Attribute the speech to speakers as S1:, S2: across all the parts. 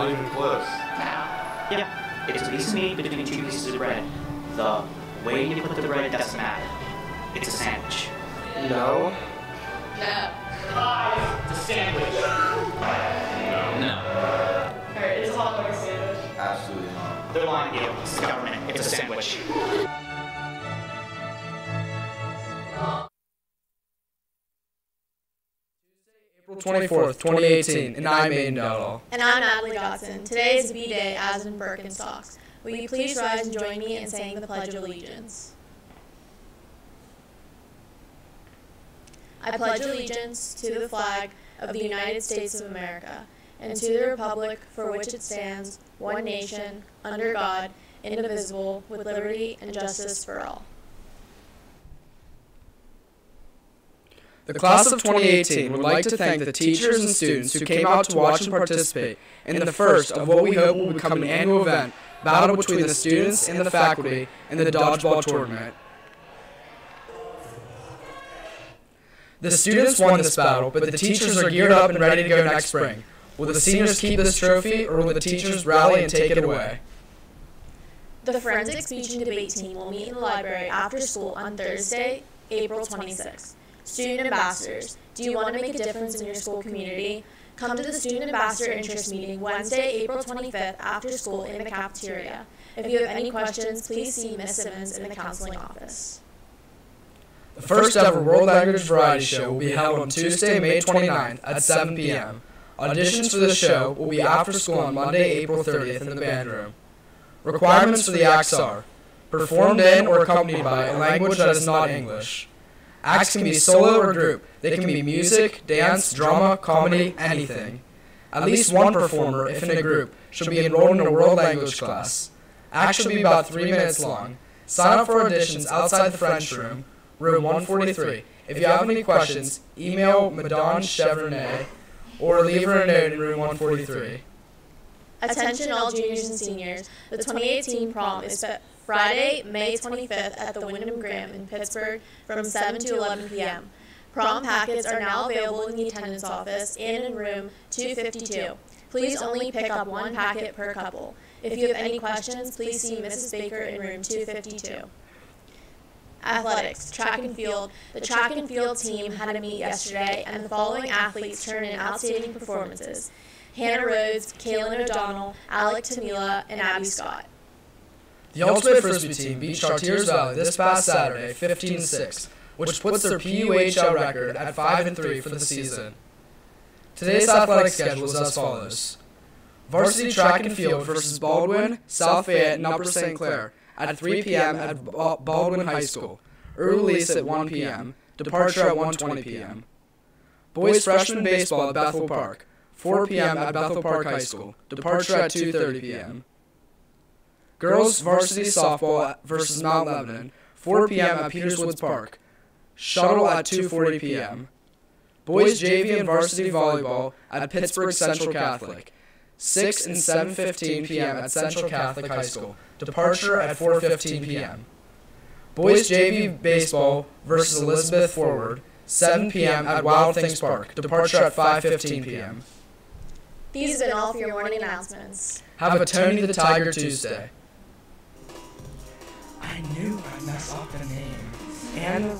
S1: Not even close.
S2: Yeah, it's a piece of meat between two pieces of bread. The way you put the bread doesn't matter. It's a sandwich.
S1: No.
S3: No.
S2: It's a sandwich. No.
S3: Alright, it's a hot dog sandwich.
S1: Absolutely not.
S2: They're lying to you. It's the government. It's a sandwich.
S4: April 24th, 2018, and I'm Aiden Dowdall.
S3: And I'm Natalie Dodson. Today is B-Day, as in Birkenstocks. Will you please rise and join me in saying the Pledge of Allegiance? I pledge allegiance to the flag of the United States of America, and to the republic for which it stands, one nation, under God, indivisible, with liberty and justice for all.
S4: The class of 2018 would like to thank the teachers and students who came out to watch and participate in the first of what we hope will become an annual event, battle between the students and the faculty in the dodgeball tournament. The students won this battle, but the teachers are geared up and ready to go next spring. Will the seniors keep this trophy, or will the teachers rally and take it away?
S3: The Forensic Speech and Debate team will meet in the library after school on Thursday, April 26th. Student ambassadors, do you want to make a difference in your school community? Come to the Student Ambassador Interest Meeting Wednesday, April 25th after school in the cafeteria. If you have any questions, please see Ms. Simmons in the counseling office.
S4: The first ever World Language Variety Show will be held on Tuesday, May 29th at 7 p.m. Auditions for the show will be after school on Monday, April 30th in the band room. Requirements for the acts are performed in or accompanied by a language that is not English. Acts can be solo or group. They can be music, dance, drama, comedy, anything. At least one performer, if in a group, should be enrolled in a world language class. Acts should be about 3 minutes long. Sign up for auditions outside the French room, room 143. If you have any questions, email Madame Chevrolet or leave her a note in room 143.
S3: Attention all juniors and seniors. The 2018 prom is Friday, May 25th at the Wyndham Graham in Pittsburgh from 7 to 11 p.m. Prom packets are now available in the attendance office and in room 252. Please only pick up one packet per couple. If you have any questions, please see Mrs. Baker in room 252. Athletics, track and field. The track and field team had a meet yesterday, and the following athletes turned in outstanding performances: Hannah Rhodes, Kaylin O'Donnell, Alec Tamila, and Abby Scott.
S4: The Ultimate Frisbee team beat Chartiers Valley this past Saturday 15-6, which puts their PUHL record at 5-3 for the season. Today's athletic schedule is as follows: Varsity track and field versus Baldwin, South Fayette, and Upper St. Clair at 3 p.m. at Baldwin High School. Early release at 1 p.m. Departure at 1:20 p.m. Boys freshman baseball at Bethel Park, 4 p.m. at Bethel Park High School. Departure at 2:30 p.m. Girls varsity softball versus Mount Lebanon, 4 p.m. at Peters Woods Park. Shuttle at 2:40 p.m. Boys JV and varsity volleyball at Pittsburgh Central Catholic, 6 and 7:15 p.m. at Central Catholic High School. Departure at 4:15 p.m. Boys JV baseball versus Elizabeth Forward, 7 p.m. at Wild Things Park. Departure at 5:15 p.m.
S3: These have been all for your morning announcements.
S4: Have a Tony the Tiger Tuesday.
S5: I knew I'd mess up the name. And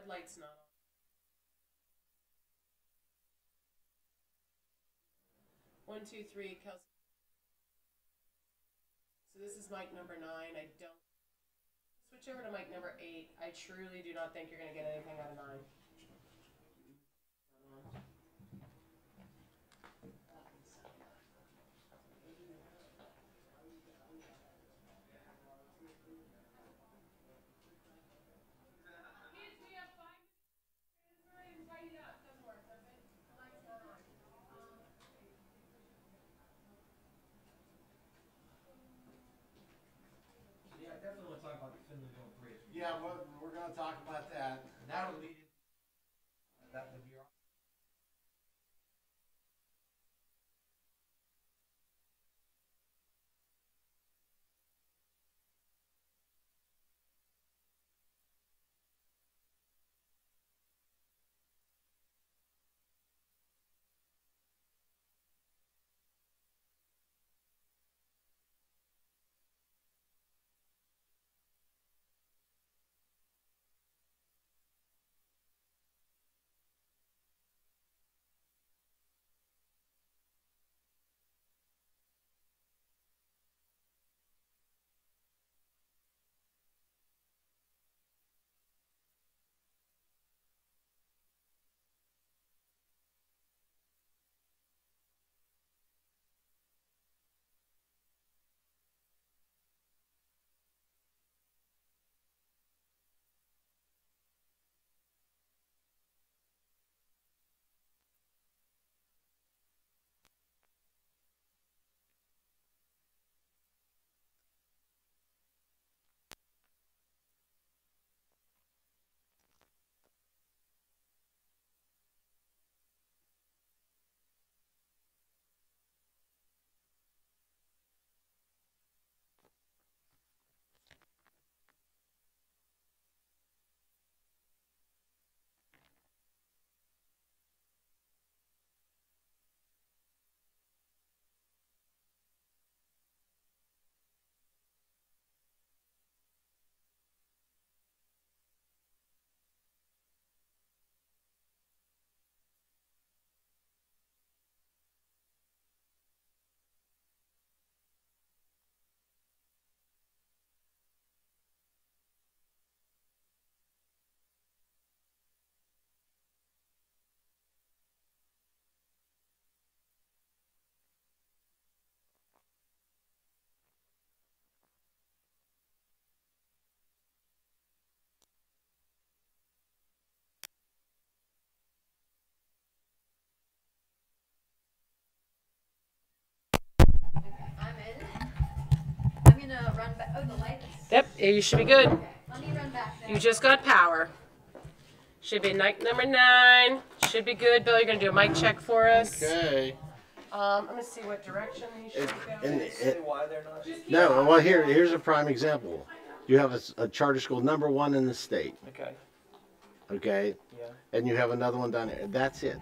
S6: red light's not on. 1, 2, 3, Kelsey. So this is mic number 9. I don't. Switch over to mic number 8. I truly do not think you're going to get anything out of 9.
S1: Yeah, we're going to talk about that.
S7: That'll lead into that would be our
S8: I'm in. I'm gonna run back. Oh, the light is.
S6: Yep, you should be good.
S8: Okay, let me run back there.
S6: You just got power. Should be mic number 9. Should be good. Bill, you're going to do a mic check for us.
S1: Okay.
S6: I'm going to see what direction he should be going.
S7: why they're not.
S1: No, well, here's a prime example. You have a charter school number 1 in the state,
S7: Okay.
S1: okay?
S7: Yeah.
S1: And you have another one down here. That's it.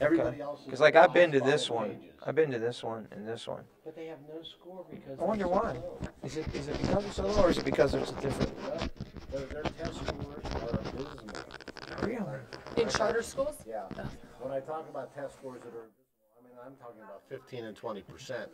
S1: Everybody else is
S7: Because like I've been to
S1: five
S7: this one.
S1: pages.
S7: I've been to this one and this one.
S1: But they have no score because.
S7: I wonder
S1: they're so
S7: why.
S1: low.
S7: Is it because it's so low or is it because it's a different?
S1: Their test scores are abysmal.
S7: Really?
S6: In charter schools?
S1: Yeah. When I talk about test scores that are abysmal, I mean, I'm talking about 15 and 20%.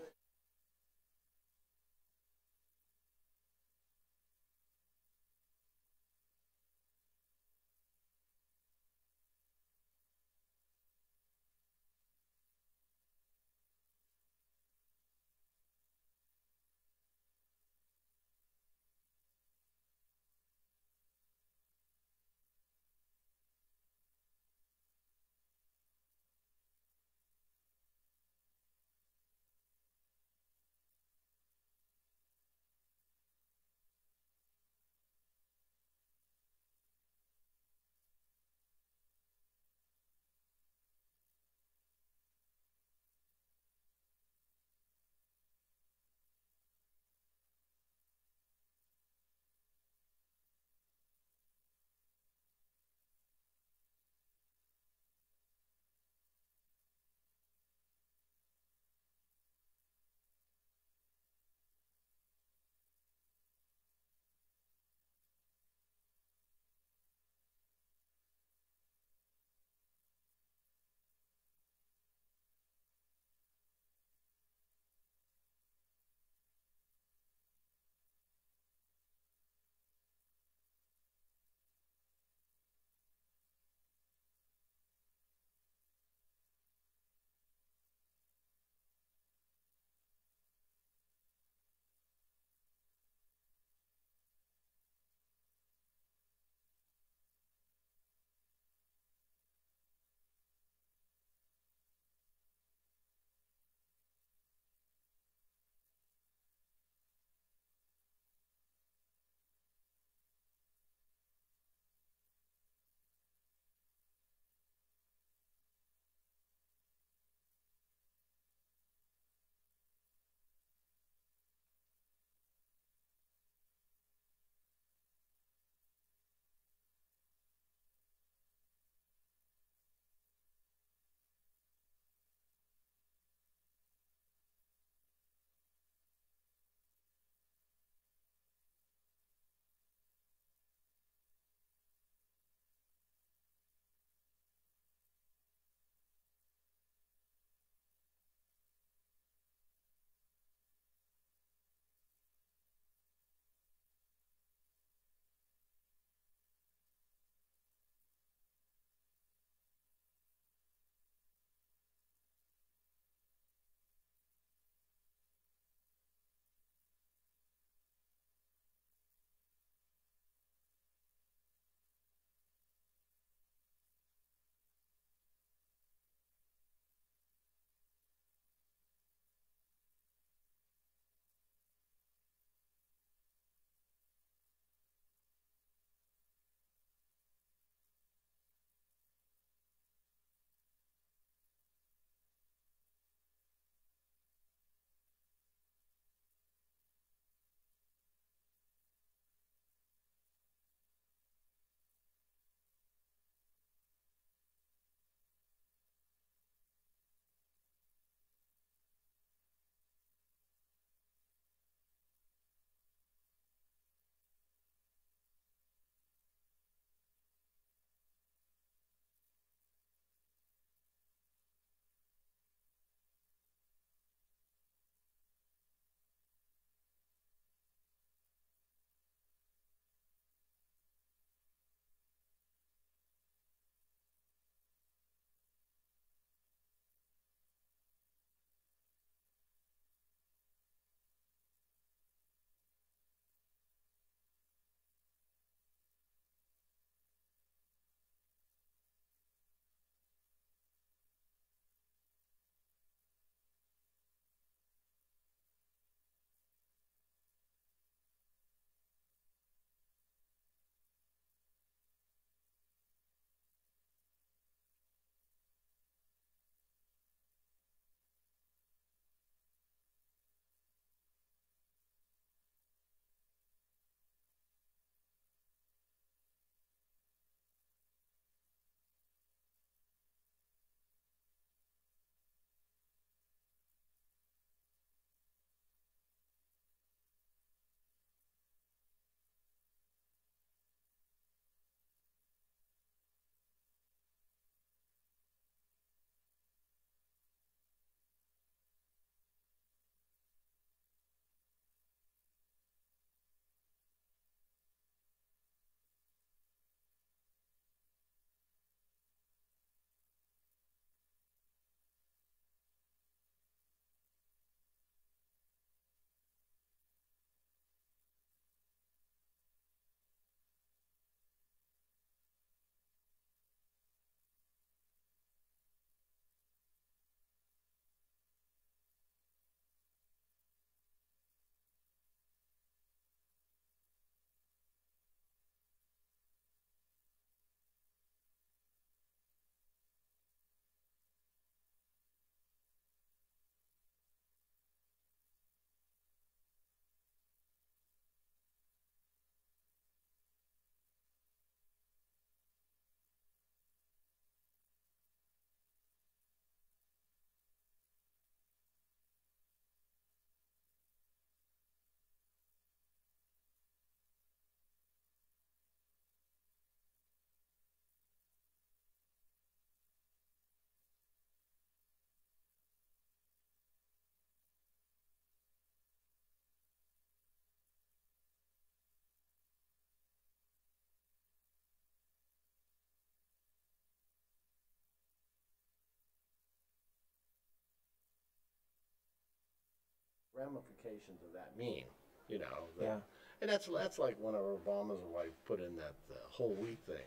S1: ramifications of that mean? You know.
S7: Yeah.
S1: And that's like one of Obama's wife put in that whole wheat thing.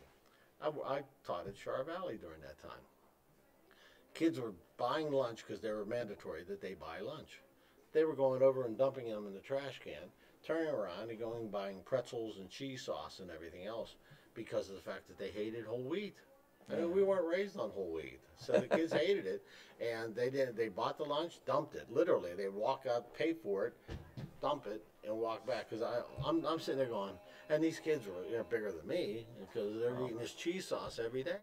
S1: I taught at Char Valley during that time. Kids were buying lunch because they were mandatory that they buy lunch. They were going over and dumping them in the trash can, turning around and going buying pretzels and cheese sauce and everything else because of the fact that they hated whole wheat. I mean, we weren't raised on whole wheat, so the kids hated it, and they did. They bought the lunch, dumped it. Literally, they walk out, pay for it, dump it, and walk back. Because I'm sitting there going, and these kids were bigger than me because they're eating this cheese sauce every day.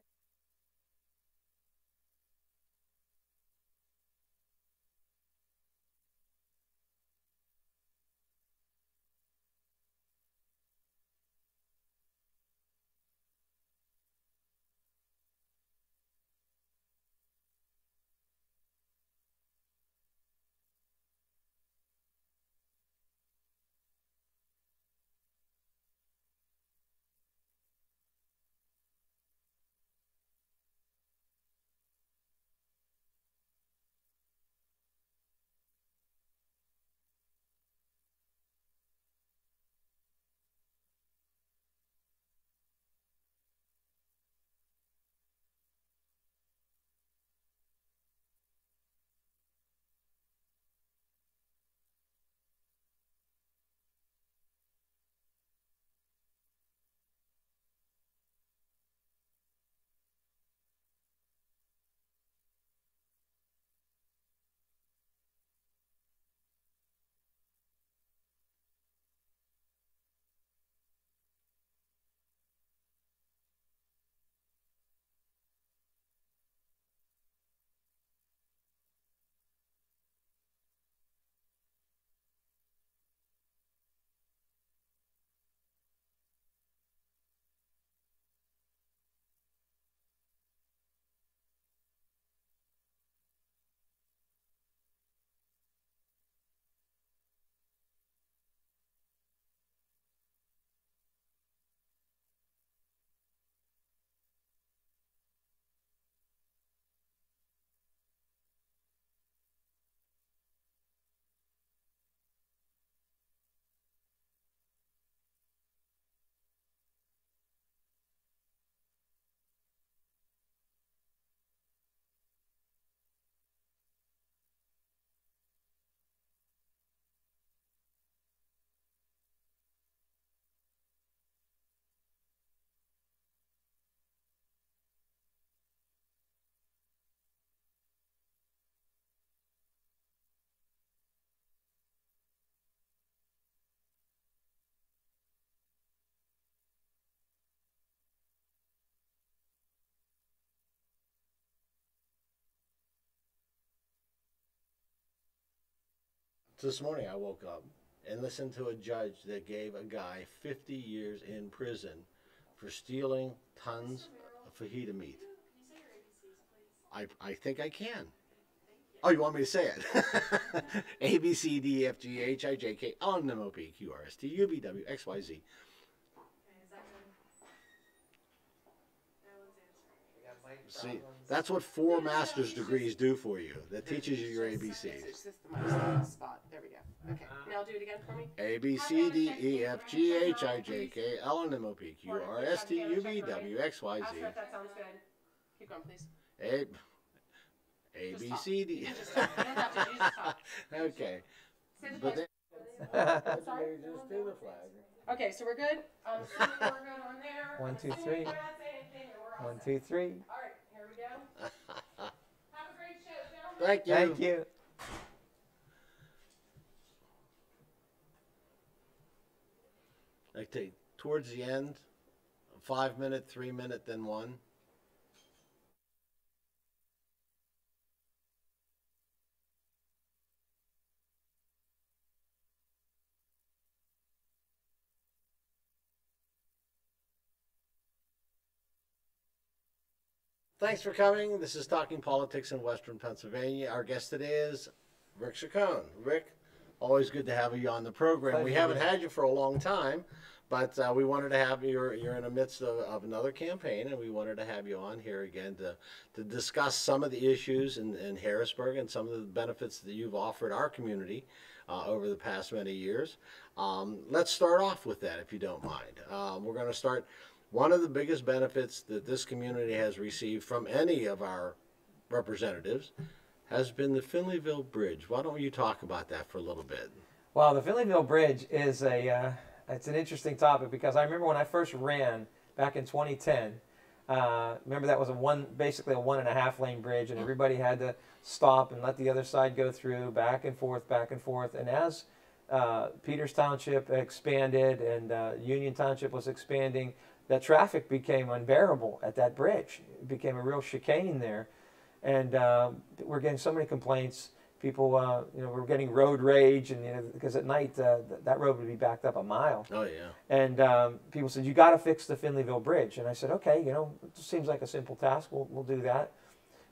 S1: This morning I woke up and listened to a judge that gave a guy 50 years in prison for stealing tons of fajita meat. I think I can. Oh, you want me to say it? A, B, C, D, E, F, G, H, I, J, K, L, M, N, O, P, Q, R, S, T, U, V, W, X, Y, Z. See, that's what 4 master's degrees do for you. That teaches you your ABCs.
S6: It's just the mic spot. There we go. Okay. Now do it again for me.
S1: A, B, C, D, E, F, G, H, I, J, K, L, M, N, O, P, Q, R, S, T, U, V, W, X, Y, Z.
S6: Oscar, if that sounds good. Keep going, please.
S1: A, B, C, D.
S6: You just talk. You don't have to. You just talk.
S1: Okay.
S6: Say the
S1: But
S6: pledge.
S1: then, sorry? Just do the flag.
S6: Okay, so we're good. Assuming we're good on there.
S7: 1, 2,
S6: Assuming
S7: 3.
S6: we're not saying anything, then we're all
S7: 1,
S6: set.
S7: 2, 3.
S6: All right, here we go. Have a great show, gentlemen.
S1: Thank you.
S7: Thank you.
S1: I take towards the end, 5 minute, 3 minute, then 1. Thanks for coming. This is Talking Politics in Western Pennsylvania. Our guest today is Rick Chacon. Rick, always good to have you on the program. We
S7: Pleasure.
S1: haven't had you for a long time, But we wanted to have you're in the midst of another campaign, and we wanted to have you on here again to discuss some of the issues in Harrisburg and some of the benefits that you've offered our community over the past many years. Let's start off with that, if you don't mind. We're going to start. One of the biggest benefits that this community has received from any of our representatives has been the Finleyville Bridge. Why don't you talk about that for a little bit?
S9: Well, the Finleyville Bridge is it's an interesting topic because I remember when I first ran back in 2010. Remember that was basically a 1.5 lane bridge, and everybody had to stop and let the other side go through, back and forth, back and forth. And as Peters Township expanded and Union Township was expanding, that traffic became unbearable at that bridge. It became a real chicane there, and we're getting so many complaints. People, were getting road rage, and because at night that road would be backed up a mile.
S1: Oh yeah.
S9: And people said, "You got to fix the Finleyville Bridge." And I said, "Okay, it seems like a simple task. We'll do that."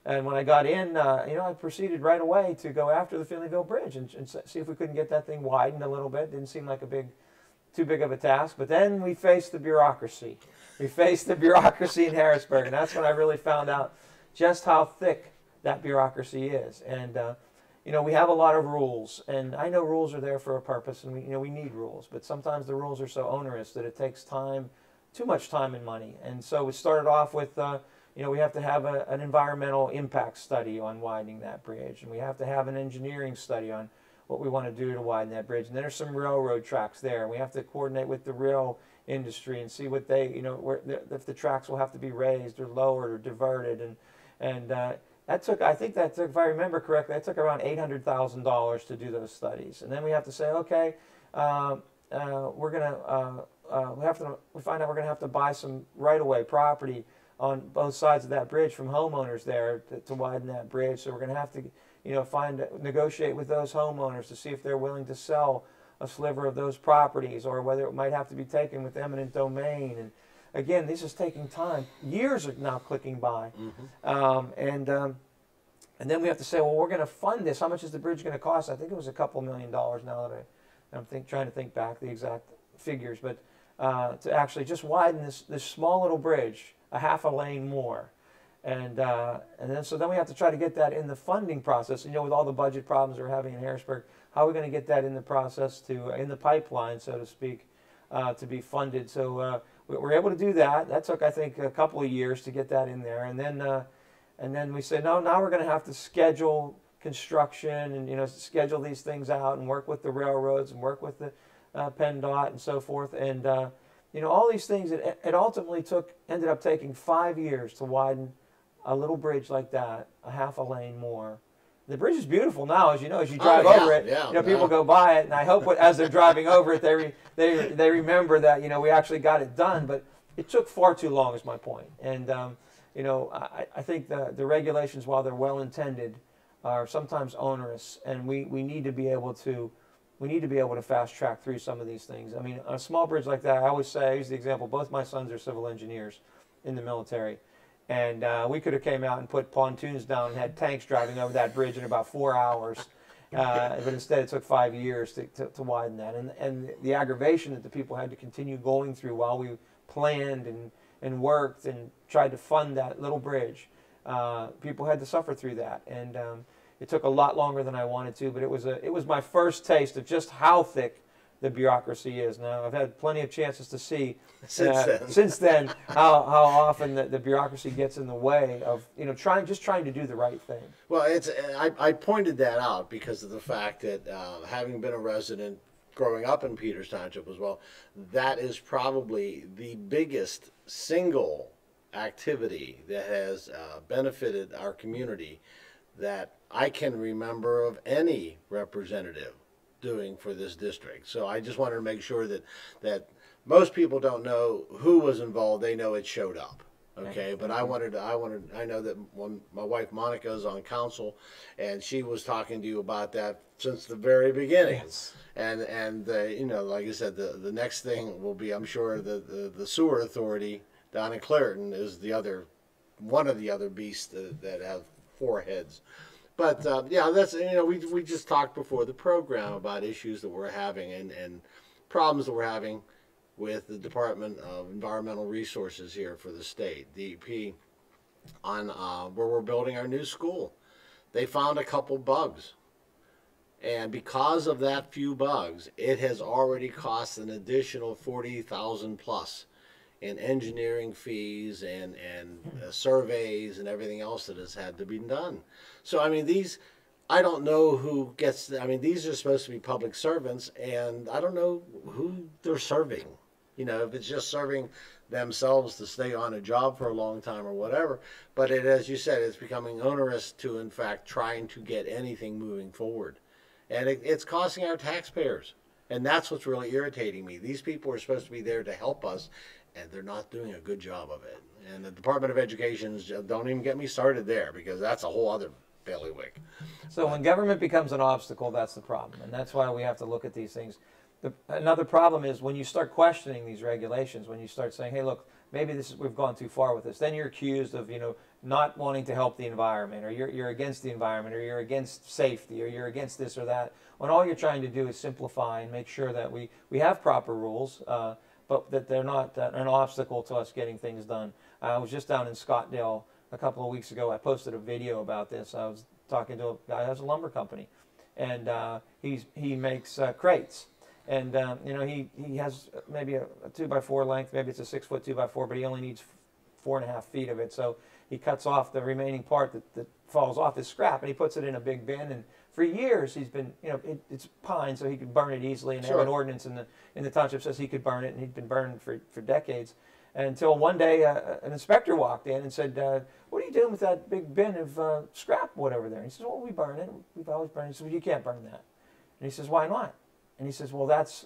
S9: And when I got in, I proceeded right away to go after the Finleyville Bridge and see if we couldn't get that thing widened a little bit. Didn't seem like too big of a task. But then we faced the bureaucracy. We faced the bureaucracy in Harrisburg, and that's when I really found out just how thick that bureaucracy is. And we have a lot of rules, and I know rules are there for a purpose, and we need rules. But sometimes the rules are so onerous that it takes time, too much time and money. And so we started off with, we have to have an environmental impact study on widening that bridge, and we have to have an engineering study on what we want to do to widen that bridge. And there's some railroad tracks there. We have to coordinate with the rail industry and see what they, if the tracks will have to be raised or lowered or diverted, and that took, if I remember correctly, that took around $800,000 to do those studies. And then we have to say, okay, we find out we're going to have to buy some right-of-way property on both sides of that bridge from homeowners there to widen that bridge. So we're going to have to, negotiate with those homeowners to see if they're willing to sell a sliver of those properties, or whether it might have to be taken with eminent domain. And again, this is taking time. Years are now clicking by. Mm-hmm. And then we have to say, well, we're going to fund this. How much is the bridge going to cost? I think it was a couple $1 million now that I'm trying to think back the exact figures. But to actually just widen this small little bridge a half a lane more. And then we have to try to get that in the funding process. With all the budget problems we're having in Harrisburg, how are we going to get that in the process in the pipeline, so to speak, to be funded? So we were able to do that. That took, I think, a couple of years to get that in there. And then we said, no, now we're going to have to schedule construction and, schedule these things out and work with the railroads and work with the PennDOT and so forth. And, all these things, it ultimately ended up taking 5 years to widen a little bridge like that, a half a lane more. The bridge is beautiful now, as you drive over it.
S1: Yeah,
S9: people go by it, and I hope as they're driving over it, they remember that we actually got it done. But it took far too long, is my point. And I think the regulations, while they're well intended, are sometimes onerous, and we need to be able to fast track through some of these things. I mean, on a small bridge like that, I use the example. Both my sons are civil engineers in the military. And we could have came out and put pontoons down and had tanks driving over that bridge in about 4 hours. But instead it took 5 years to widen that. And the aggravation that the people had to continue going through while we planned and worked and tried to fund that little bridge. People had to suffer through that. And it took a lot longer than I wanted to, but it was my first taste of just how thick the bureaucracy is. Now, I've had plenty of chances to see since then how often the bureaucracy gets in the way of trying to do the right thing.
S1: Well, I pointed that out because of the fact that having been a resident growing up in Peters Township as well, that is probably the biggest single activity that has benefited our community that I can remember of any representative doing for this district. So I just wanted to make sure that most people don't know who was involved. They know it showed up. Okay, but I know that when my wife Monica is on council, and she was talking to you about that since the very beginning. Yes. And like I said, the next thing will be, I'm sure, the sewer authority down in Clareton is one of the other beasts that have 4 heads. But that's we just talked before the program about issues that we're having and problems that we're having with the Department of Environmental Resources here for the state, DEP, on where we're building our new school. They found a couple bugs. And because of that few bugs, it has already cost an additional $40,000 plus in engineering fees and surveys and everything else that has had to be done. So I mean, I don't know who gets. I mean, these are supposed to be public servants, and I don't know who they're serving. You know, if it's just serving themselves to stay on a job for a long time or whatever. But as you said, it's becoming onerous to, in fact, trying to get anything moving forward. And it's costing our taxpayers. And that's what's really irritating me. These people are supposed to be there to help us, and they're not doing a good job of it. And the Department of Education, don't even get me started there, because that's a whole other bailiwick.
S9: So when government becomes an obstacle, that's the problem. And that's why we have to look at these things. Another problem is when you start questioning these regulations, when you start saying, hey, look, maybe we've gone too far with this, then you're accused of, not wanting to help the environment, or you're against the environment, or you're against safety, or you're against this or that, when all you're trying to do is simplify and make sure that we have proper rules, but that they're not an obstacle to us getting things done. I was just down in Scottsdale a couple of weeks ago. I posted a video about this. I was talking to a guy who has a lumber company, and he makes crates. And he has maybe a 2x4 length, maybe it's a 6-foot 2x4, but he only needs 4.5 feet of it. So he cuts off the remaining part that falls off his scrap, and he puts it in a big bin. And for years he's been, it's pine, so he could burn it easily. And they have an ordinance in the township says he could burn it, and he'd been burning for decades. Until one day an inspector walked in and said, "What are you doing with that big bin of scrap wood over there?" And he says, "Well, we burn it. We've always burned it." He says, "Well, you can't burn that." And he says, "Why not?" And he says, "Well, that's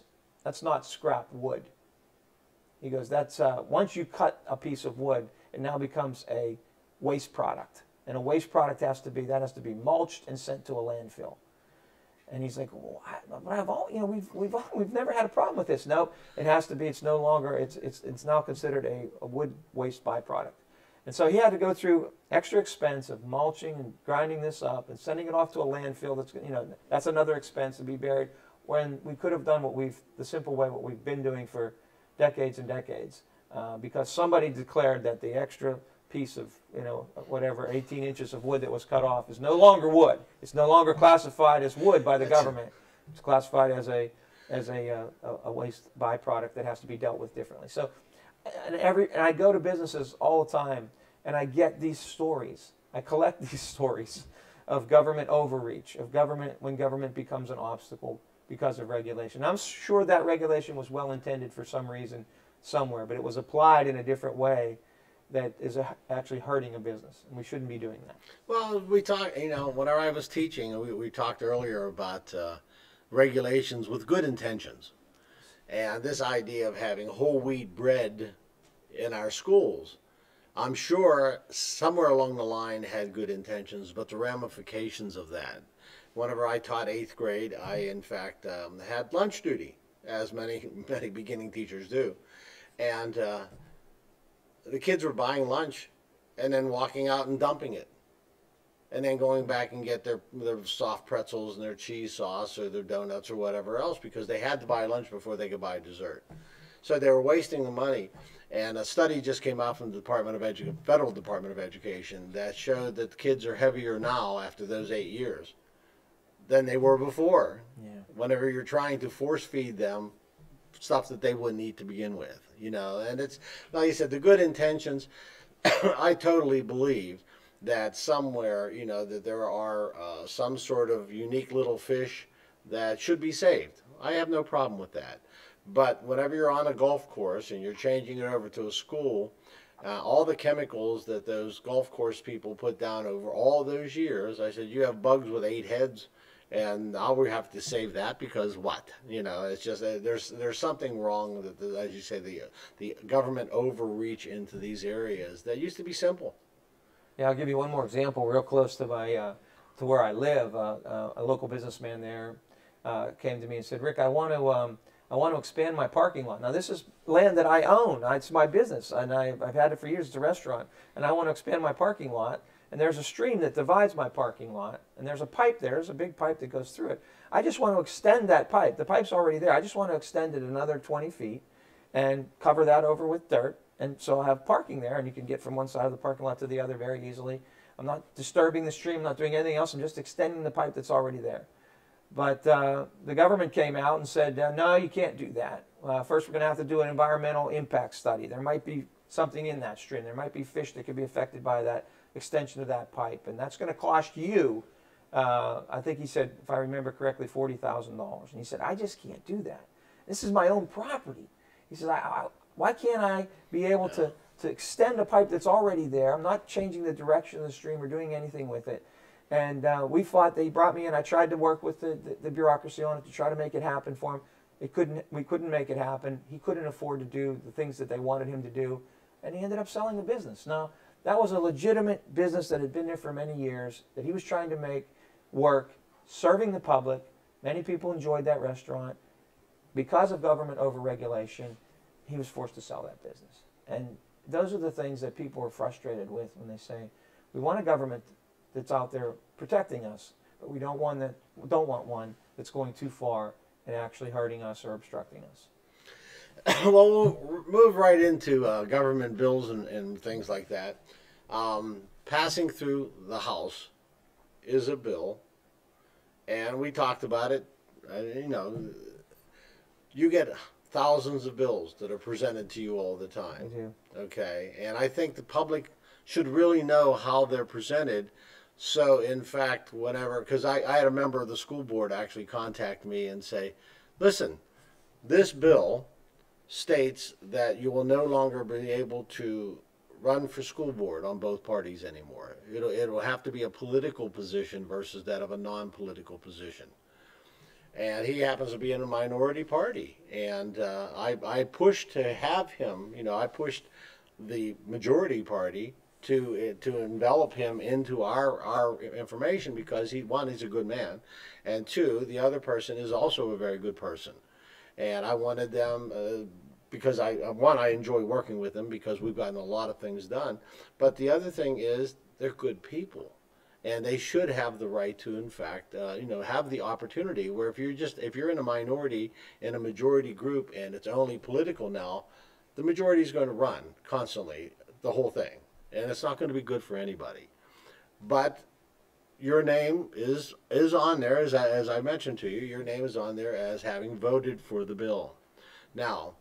S9: not scrap wood." He goes, "That's once you cut a piece of wood, it now becomes a waste product, and a waste product has to be mulched and sent to a landfill." And he's like, "Well, we've never had a problem with this." No, it has to be. It's no longer. It's now considered a wood waste byproduct. And so he had to go through extra expense of mulching and grinding this up and sending it off to a landfill. That's another expense to be buried. When we could have done what we've been doing for decades and decades, because somebody declared that the extra piece of 18 inches of wood that was cut off is no longer wood. It's no longer classified as wood by the government. It's classified as a waste byproduct that has to be dealt with differently. So, and I go to businesses all the time, and I get these stories. I collect these stories of government overreach, when government becomes an obstacle because of regulation. I'm sure that regulation was well intended for some reason somewhere, but it was applied in a different way that is actually hurting a business, and we shouldn't be doing that.
S1: Well, we talk, whenever I was teaching, we talked earlier about regulations with good intentions. And this idea of having whole wheat bread in our schools, I'm sure somewhere along the line had good intentions, but the ramifications of that. Whenever I taught 8th grade, I in fact had lunch duty, as many beginning teachers do. And the kids were buying lunch and then walking out and dumping it. And then going back and get their soft pretzels and their cheese sauce or their donuts or whatever else, because they had to buy lunch before they could buy dessert. So they were wasting the money. And a study just came out from the Federal Department of Education that showed that kids are heavier now after those 8 years than they were before. Yeah. Whenever you're trying to force feed them stuff that they wouldn't eat to begin with, and it's, like you said, the good intentions. I totally believe that somewhere, that there are some sort of unique little fish that should be saved. I have no problem with that. But whenever you're on a golf course and you're changing it over to a school, all the chemicals that those golf course people put down over all those years, I said, you have bugs with 8 heads, and now we have to save that because what? It's just there's something wrong that, as you say, the government overreach into these areas that used to be simple.
S9: Yeah, I'll give you one more example. Real close to to where I live, a local businessman there came to me and said, "Rick, I want to expand my parking lot. Now, this is land that I own. It's my business, and I've had it for years. It's a restaurant, and I want to expand my parking lot. And there's a stream that divides my parking lot, and there's a pipe there. There's a big pipe that goes through it. I just want to extend that pipe. The pipe's already there. I just want to extend it another 20 feet and cover that over with dirt. And so I'll have parking there, and you can get from one side of the parking lot to the other very easily. I'm not disturbing the stream, I'm not doing anything else. I'm just extending the pipe that's already there. But the government came out and said, no, you can't do that. First, we're going to have to do an environmental impact study. There might be something in that stream. There might be fish that could be affected by that extension of that pipe. And that's going to cost you, I think he said, if I remember correctly, $40,000. And he said, I just can't do that. This is my own property. He says, why can't I be able to extend a pipe that's already there? I'm not changing the direction of the stream or doing anything with it. And we fought. They brought me in. I tried to work with the bureaucracy on it to try to make it happen for him. We couldn't make it happen. He couldn't afford to do the things that they wanted him to do. And he ended up selling the business. Now, that was a legitimate business that had been there for many years, that he was trying to make work, serving the public. Many people enjoyed that restaurant. Because of government overregulation, he was forced to sell that business. And those are the things that people are frustrated with when they say, we want a government that's out there protecting us, but we don't want one that's going too far and actually hurting us or obstructing us.
S1: Well, we'll move right into government bills and things like that. Passing through the House is a bill, and we talked about it. You know, you get thousands of bills that are presented to you all the time.
S9: I do.
S1: Okay, and I think the public should really know how they're presented. So, in fact, whenever, because I had a member of the school board actually contact me and say, listen, this bill states that you will no longer be able to run for school board on both parties anymore. It'll have to be a political position versus that of a non-political position. And he happens to be in a minority party. And I pushed to have him, you know, I pushed the majority party to envelop him into our information because one, he's a good man, and two, the other person is also a very good person. And I wanted them, because I enjoy working with them because we've gotten a lot of things done. But the other thing is they're good people. And they should have the right to, in fact, you know, have the opportunity where if you're in a minority in a majority group and it's only political now, the majority is going to run constantly the whole thing, and it's not going to be good for anybody. But your name is on there, as I mentioned to you. Your name is on there as having voted for the bill. Now,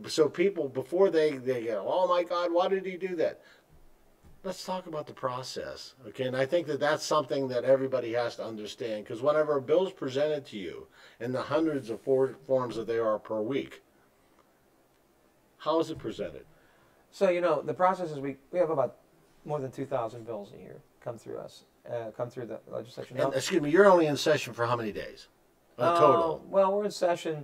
S1: so people before they go, oh my God, why did he do that? Let's talk about the process, okay? And I think that's something that everybody has to understand, because whenever a bill is presented to you in the hundreds of forms that there are per week, how is it presented?
S9: So, you know, the process is we have about more than 2,000 bills a year come through us, come through the legislature.
S1: And, excuse me, you're only in session for how many days? Total?
S9: Well, we're in session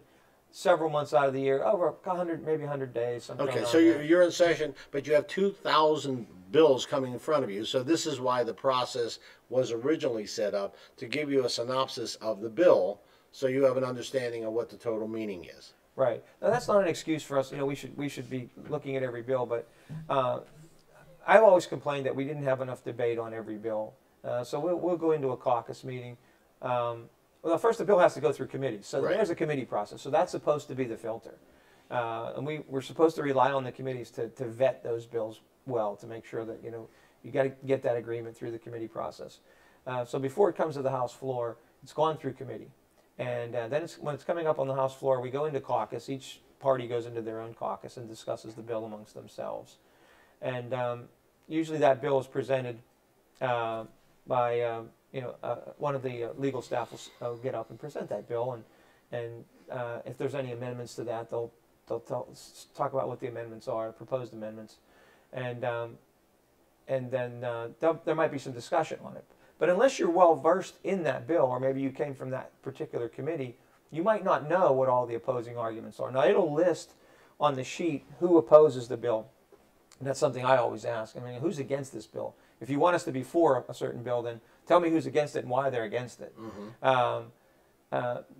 S9: several months out of the year, over 100, maybe 100 days.
S1: Okay, so you're in session, but you have 2,000 bills coming in front of you. So this is why the process was originally set up, to give you a synopsis of the bill so you have an understanding of what the total meaning is.
S9: Right. Now, that's not an excuse for us. You know, we should be looking at every bill, but I've always complained that we didn't have enough debate on every bill. So we'll go into a caucus meeting. Well, first the bill has to go through committees. So there's a committee process. So that's supposed to be the filter. And we're supposed to rely on the committees to vet those bills well, to make sure that, you know, you got to get that agreement through the committee process. So before it comes to the House floor, it's gone through committee. And then when it's coming up on the House floor, we go into caucus. Each party goes into their own caucus and discusses the bill amongst themselves. And usually that bill is presented by one of the legal staff will get up and present that bill, and if there's any amendments to that, they'll talk about what the amendments are, proposed amendments, and then there might be some discussion on it. But unless you're well versed in that bill, or maybe you came from that particular committee, you might not know what all the opposing arguments are. Now, it'll list on the sheet who opposes the bill. And that's something I always ask. I mean, who's against this bill? If you want us to be for a certain bill, then tell me who's against it and why they're against it. Mm-hmm.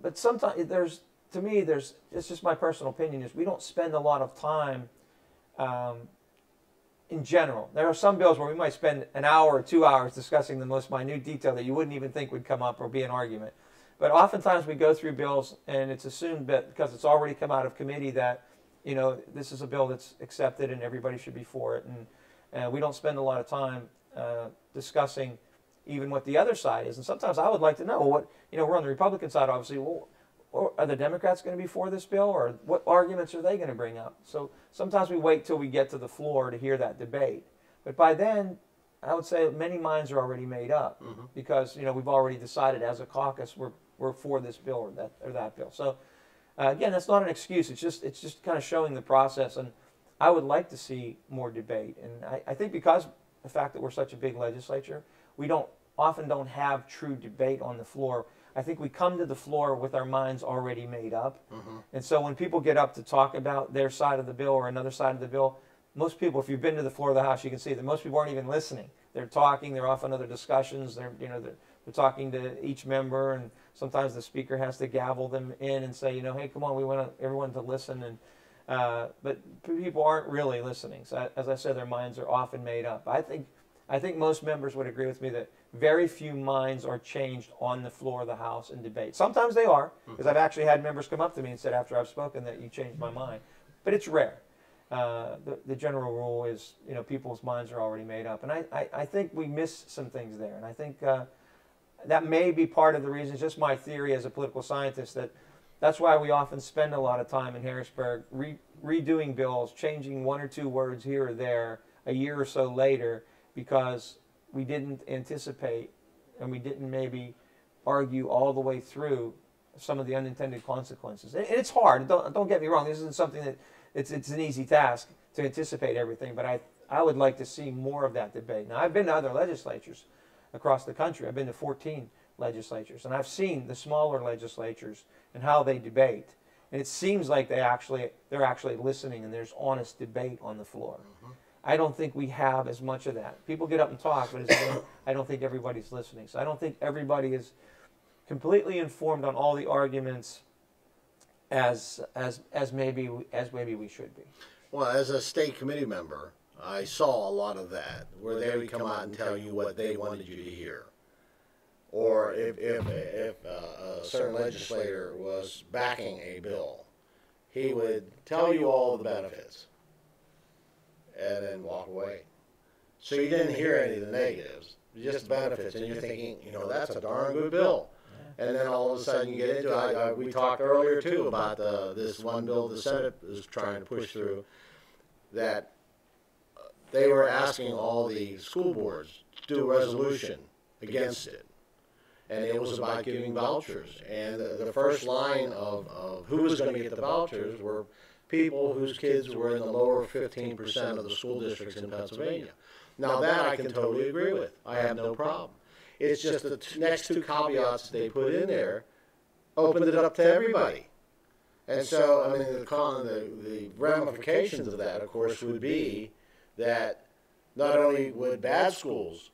S9: But sometimes it's just my personal opinion, is we don't spend a lot of time in general. There are some bills where we might spend an hour or 2 hours discussing the most minute detail that you wouldn't even think would come up or be an argument. But oftentimes we go through bills and it's assumed that because it's already come out of committee that, this is a bill that's accepted and everybody should be for it. And we don't spend a lot of time discussing even what the other side is. And sometimes I would like to know what, we're on the Republican side, obviously. Well, are the Democrats going to be for this bill, or what arguments are they going to bring up? So sometimes we wait till we get to the floor to hear that debate. But by then, I would say many minds are already made up because we've already decided as a caucus we're for this bill or that bill. So again, that's not an excuse. It's just kind of showing the process, and I would like to see more debate. And I think because the fact that we're such a big legislature, we often don't have true debate on the floor. I think we come to the floor with our minds already made up. And so when people get up to talk about their side of the bill or another side of the bill, most people, if you've been to the floor of the House, you can see that most people aren't even listening. They're talking, they're off on other discussions, they're talking to each member, and sometimes the speaker has to gavel them in and say, hey, come on, we want everyone to listen. And but people aren't really listening. So as I said, their minds are often made up. I think most members would agree with me that very few minds are changed on the floor of the House in debate. Sometimes they are, because I've actually had members come up to me and said after I've spoken that you changed my mind. But it's rare. The general rule is, people's minds are already made up. And I think we miss some things there. And I think that may be part of the reason, it's just my theory as a political scientist, that's why we often spend a lot of time in Harrisburg redoing bills, changing one or two words here or there a year or so later, because we didn't anticipate and we didn't maybe argue all the way through some of the unintended consequences. And it's hard. Don't get me wrong. This isn't something that it's an easy task to anticipate everything, but I would like to see more of that debate. Now, I've been to other legislatures across the country. I've been to 14 legislatures, and I've seen the smaller legislatures and how they debate. And it seems like they're actually listening and there's honest debate on the floor. I don't think we have as much of that. People get up and talk, but I don't think everybody's listening. So I don't think everybody is completely informed on all the arguments as maybe we should be.
S1: Well, as a state committee member, I saw a lot of that, where they would come out and tell you what they wanted you to hear. Or if a certain legislator was backing a bill, he would tell you all the benefits and then walk away. So you didn't hear any of the negatives, just the benefits, and you're thinking, that's a darn good bill. And then all of a sudden you get into it. We talked earlier too about this one bill the Senate is trying to push through, that they were asking all the school boards to do a resolution against it. And it was about giving vouchers. And the first line of who was going to get the vouchers were people whose kids were in the lower 15% of the school districts in Pennsylvania. Now that I can totally agree with. I have no problem. It's just the next two caveats they put in there opened it up to everybody. And so, I mean, the ramifications of that, of course, would be that not only would bad schools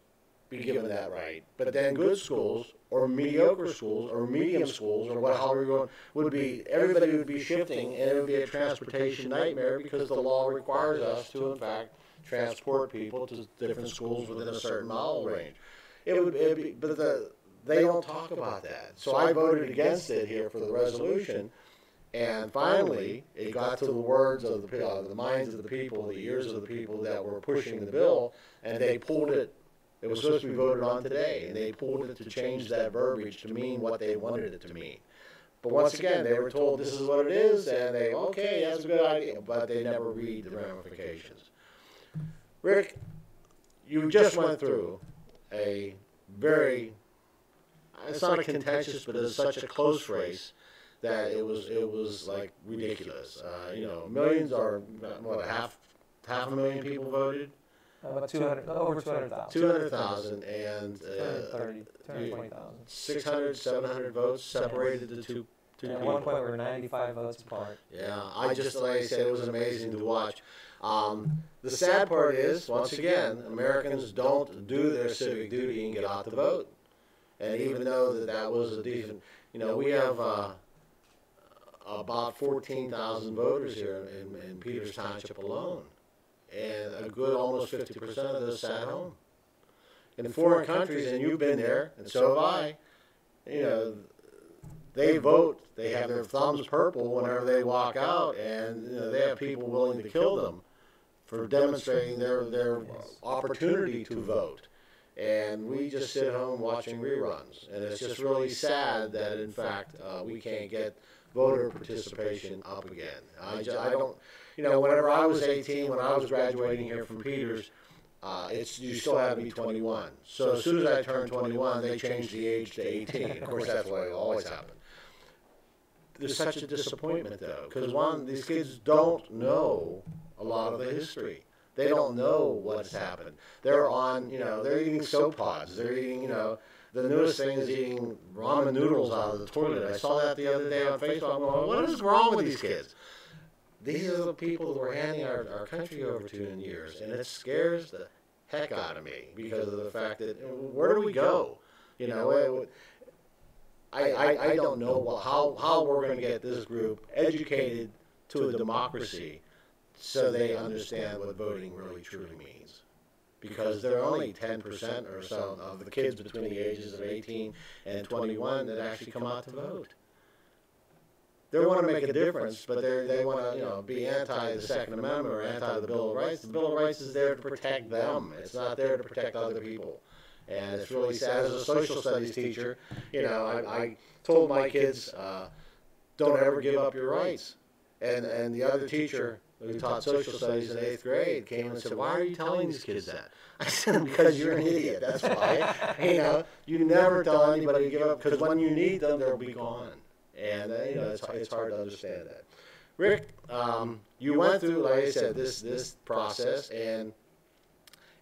S1: be given that right, but then good schools or mediocre schools or medium schools or however you're going, everybody would be shifting, and it would be a transportation nightmare because the law requires us to, in fact, transport people to different schools within a certain mile range. They don't talk about that. So I voted against it here for the resolution, and finally it got to the words of the minds of the people, the ears of the people that were pushing the bill, and they pulled it. It was supposed to be voted on today, and they pulled it to change that verbiage to mean what they wanted it to mean. But once again, they were told this is what it is, and okay, that's a good idea, but they never read the ramifications. Rick, you just went through a very, it's not a contentious, but it's such a close race that it was like ridiculous. Millions or what, half a million people voted?
S9: About 200, over 200,000.
S1: 200,000 and
S9: 220,000.
S1: 600, 700 votes separated the two people.
S9: At one point, we were 95 votes apart.
S1: Yeah, like I said, it was amazing to watch. The sad part is, once again, Americans don't do their civic duty and get out to vote. And even though that was a decent, we have about 14,000 voters here in Peters Township alone. And a good almost 50% of those sat home. In foreign countries, and you've been there, and so have I, they vote. They have their thumbs purple whenever they walk out, and they have people willing to kill them for demonstrating their opportunity to vote. And we just sit home watching reruns. And it's just really sad that, in fact, we can't get voter participation up again. I don't, whenever I was 18, when I was graduating here from Peters, you still had to be 21. So as soon as I turned 21, they changed the age to 18. Of course, that's what always happened. There's such a disappointment, though, because these kids don't know a lot of the history. They don't know what's happened. They're on, they're eating soap pods. They're eating, the newest thing is eating ramen noodles out of the toilet. I saw that the other day on Facebook. I'm going, what is wrong with these kids? These are the people that we're handing our country over to in years, and it scares the heck out of me because of the fact that where do we go? I don't know how we're going to get this group educated to a democracy so they understand what voting really truly means. Because there are only 10% or so of the kids between the ages of 18 and 21 that actually come out to vote. They want to make a difference, but they want to be anti the Second Amendment or anti the Bill of Rights. The Bill of Rights is there to protect them. It's not there to protect other people. And it's really sad. As a social studies teacher, I told my kids, don't ever give up your rights. And the other teacher who taught social studies in 8th grade came and said, why are you telling these kids that? I said, because you're an idiot, that's why. You never tell anybody to give up, because when you need them, they'll be gone. And, it's hard to understand that. Rick, you went through, like I said, this process, and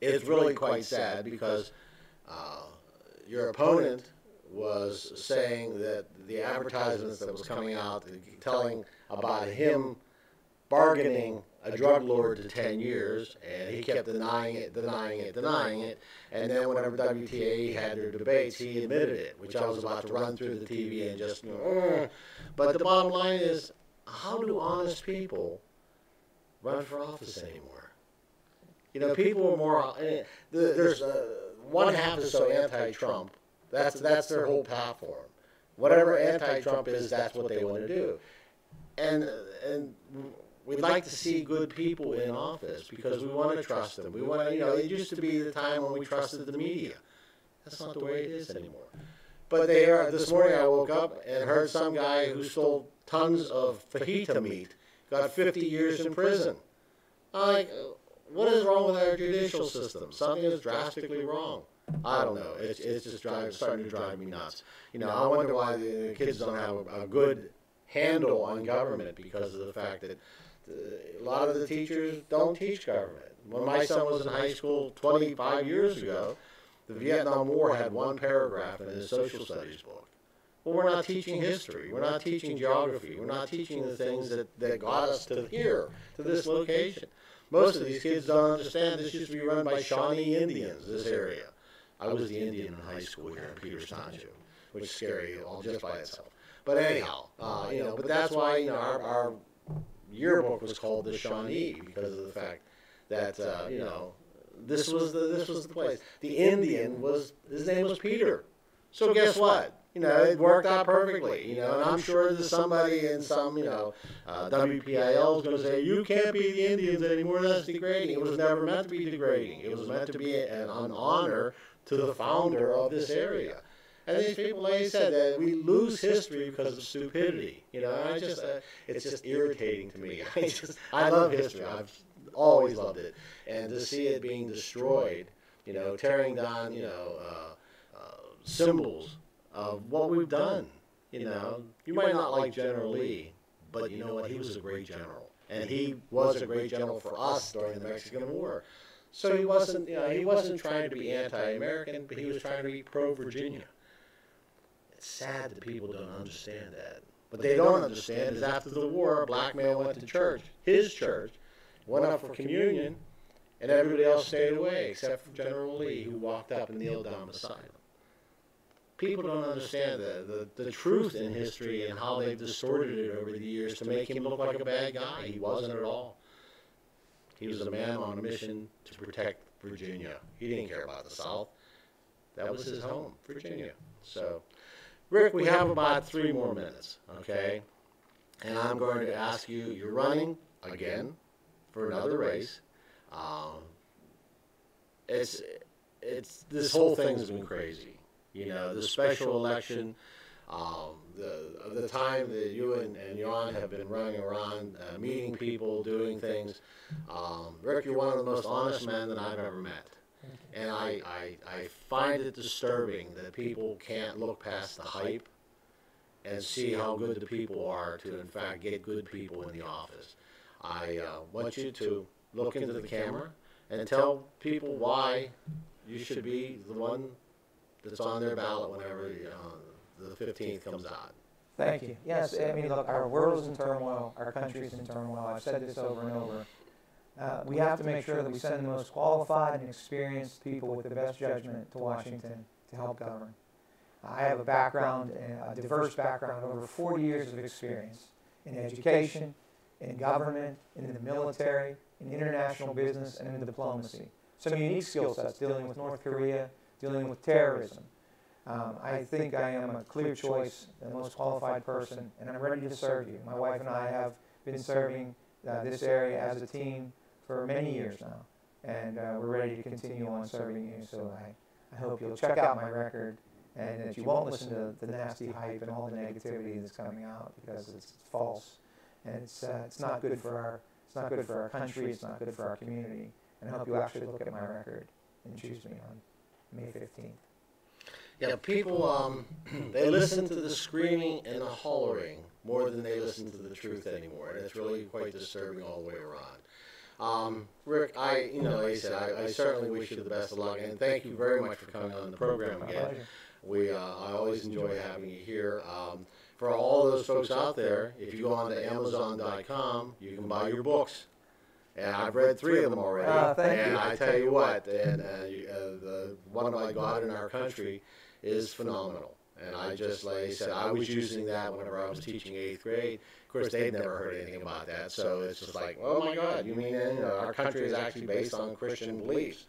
S1: it's really quite sad because your opponent was saying that the advertisements that was coming out, telling about him bargaining a drug lord to 10 years, and he kept denying it, and then whenever WTA had their debates, he admitted it, which I was about to run through the TV and just, But the bottom line is, how do honest people run for office anymore? People are more, there's one half is so anti-Trump, that's their whole platform. Whatever anti-Trump is, that's what they want to do. And we'd like to see good people in office because we want to trust them. We want to, it used to be the time when we trusted the media. That's not the way it is anymore. But they are. This morning I woke up and heard some guy who stole tons of fajita meat got 50 years in prison. I'm like, what is wrong with our judicial system? Something is drastically wrong. I don't know. It's just starting to drive me nuts. I wonder why the kids don't have a good handle on government because of the fact that a lot of the teachers don't teach government. When my son was in high school 25 years ago, the Vietnam War had one paragraph in his social studies book. Well, we're not teaching history. We're not teaching geography. We're not teaching the things that got us to here, to this location. Most of these kids don't understand this used to be run by Shawnee Indians, this area. I was the Indian in high school here in Peters Township, which is scary all just by itself. But anyhow, but that's why, our yearbook was called the Shawnee because of the fact that, this was the place. The Indian his name was Peter. So guess what? It worked out perfectly, and I'm sure that somebody in some, WPIL is going to say, you can't be the Indians anymore, that's degrading. It was never meant to be degrading. It was meant to be an honor to the founder of this area. And these people, like I said, that we lose history because of stupidity. It's just irritating to me. I love history. I've always loved it. And to see it being destroyed, tearing down, symbols of what we've done. You might not like General Lee, but you know what? He was a great general. And he was a great general for us during the Mexican War. So he wasn't trying to be anti-American, but he was trying to be pro-Virginia. It's sad that people don't understand that. What they don't understand is after the war, a black man went to church, his church, went up for communion, and everybody else stayed away except for General Lee, who walked up and kneeled down beside him. People don't understand the truth in history and how they've distorted it over the years to make him look like a bad guy. He wasn't at all. He was a man on a mission to protect Virginia. He didn't care about the South. That was his home, Virginia. So, Rick, we have about 3 more minutes, okay? And I'm going to ask you, you're running again for another race. It's this whole thing has been crazy. You know, the special election, the time that you and Jan have been running around, meeting people, doing things. Rick, you're one of the most honest men that I've ever met. And I find it disturbing that people can't look past the hype and see how good the people are to, in fact, get good people in the office. I want you to look into the camera and tell people why you should be the one that's on their ballot whenever the 15th comes out.
S9: Thank you. Yes, I mean, look, our world is in turmoil. Our country is in turmoil. I've said this over and over. We have to make sure that we send the most qualified and experienced people with the best judgment to Washington to help govern. I have a background, a diverse background, over 40 years of experience in education, in government, in the military, in international business, and in diplomacy. Some unique skill sets dealing with North Korea, dealing with terrorism. I think I am a clear choice, the most qualified person, and I'm ready to serve you. My wife and I have been serving this area as a team for many years now, and we're ready to continue on serving you. So I hope you'll check out my record, and that you won't listen to the nasty hype and all the negativity that's coming out, because it's false, and it's not good for our country. It's not good for our community. And I hope you'll actually look at my record and choose me on May 15th.
S1: Yeah, people, they listen to the screaming and the hollering more than they listen to the truth anymore, and it's really quite disturbing all the way around. Rick, like I said, I certainly wish you the best of luck, and thank you very much for coming on the program again. I always enjoy having you here. For all those folks out there, if you go on to Amazon.com, you can buy your books. And I've read 3 of them already.
S9: Thank you.
S1: I tell you what, and the one by God in Our Country is phenomenal. And I just, like I said, I was using that whenever I was teaching 8th grade. Of course, they'd never heard anything about that. So it's just like, oh my God, you mean our country is actually based on Christian beliefs?